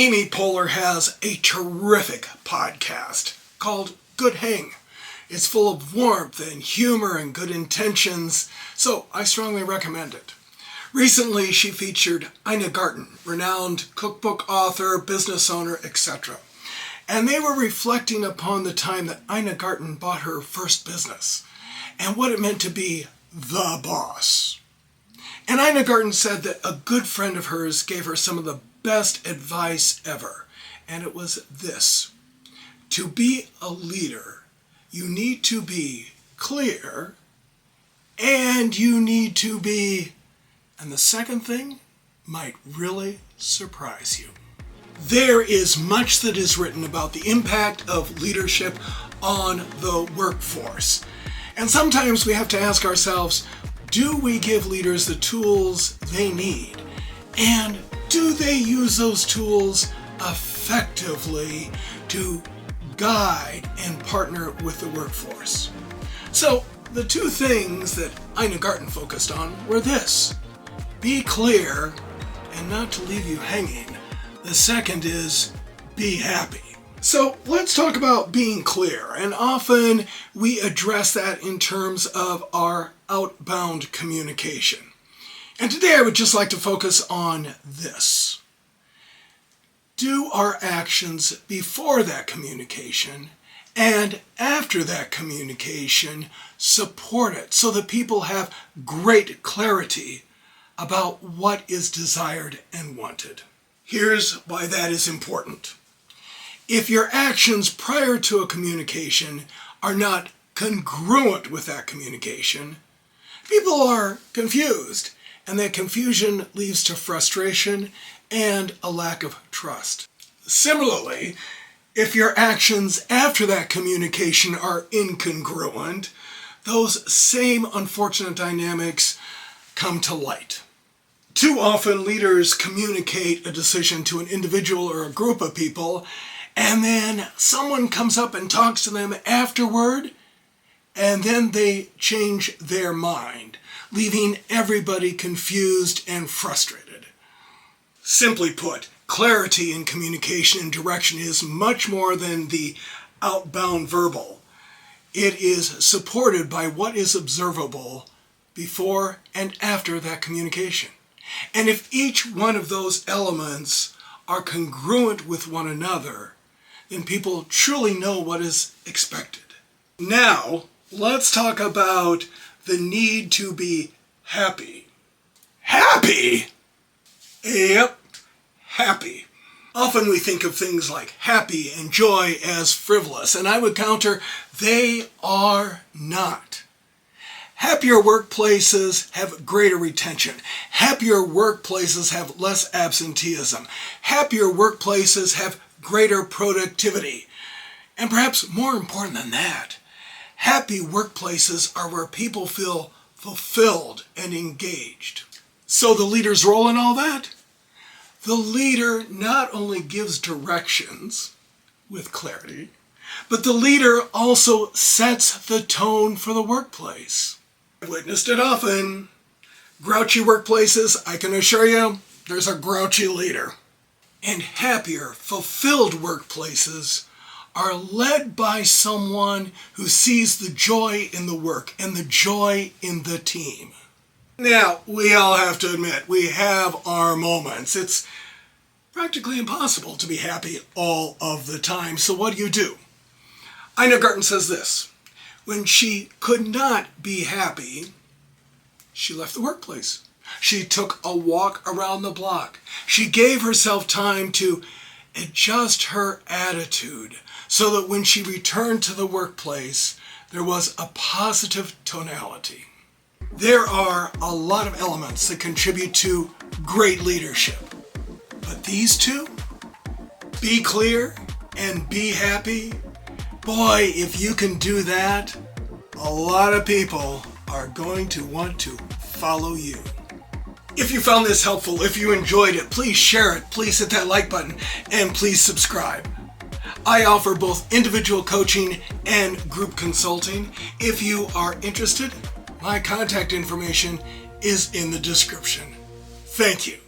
Amy Poehler has a terrific podcast called Good Hang. It's full of warmth and humor and good intentions, so I strongly recommend it. Recently, she featured Ina Garten, renowned cookbook author, business owner, etc. And they were reflecting upon the time that Ina Garten bought her first business and what it meant to be the boss. And Ina Garten said that a good friend of hers gave her some of the best advice ever, and it was this: to be a leader, you need to be clear, and you need to be, and the second thing might really surprise you. There is much that is written about the impact of leadership on the workforce. And sometimes we have to ask ourselves, do we give leaders the tools they need? And do they use those tools effectively to guide and partner with the workforce? So the two things that Ina Garten focused on were this: be clear and not to leave you hanging. The second is be happy. So let's talk about being clear, and often we address that in terms of our outbound communication. And today I would just like to focus on this. Do our actions before that communication and after that communication support it so that people have great clarity about what is desired and wanted? Here's why that is important. If your actions prior to a communication are not congruent with that communication, people are confused, and that confusion leads to frustration and a lack of trust. Similarly, if your actions after that communication are incongruent, those same unfortunate dynamics come to light. Too often, leaders communicate a decision to an individual or a group of people, and then someone comes up and talks to them afterward, and then they change their mind, leaving everybody confused and frustrated. Simply put, clarity in communication and direction is much more than the outbound verbal. It is supported by what is observable before and after that communication. And if each one of those elements are congruent with one another, then people truly know what is expected. Now, let's talk about the need to be happy. Happy? Yep, happy. Often we think of things like happy and joy as frivolous, and I would counter, they are not. Happier workplaces have greater retention. Happier workplaces have less absenteeism. Happier workplaces have greater productivity. And perhaps more important than that, happy workplaces are where people feel fulfilled and engaged. So the leader's role in all that? The leader not only gives directions with clarity, but the leader also sets the tone for the workplace. I've witnessed it often. Grouchy workplaces, I can assure you, there's a grouchy leader. And happier, fulfilled workplaces are led by someone who sees the joy in the work and the joy in the team. Now, we all have to admit, we have our moments. It's practically impossible to be happy all of the time. So what do? Ina Garten says this: when she could not be happy, she left the workplace. She took a walk around the block. She gave herself time to adjust her attitude so that when she returned to the workplace, there was a positive tonality. There are a lot of elements that contribute to great leadership. But these two, be clear and be happy, boy, if you can do that, a lot of people are going to want to follow you. If you found this helpful, if you enjoyed it, please share it, please hit that like button, and please subscribe. I offer both individual coaching and group consulting. If you are interested, my contact information is in the description. Thank you.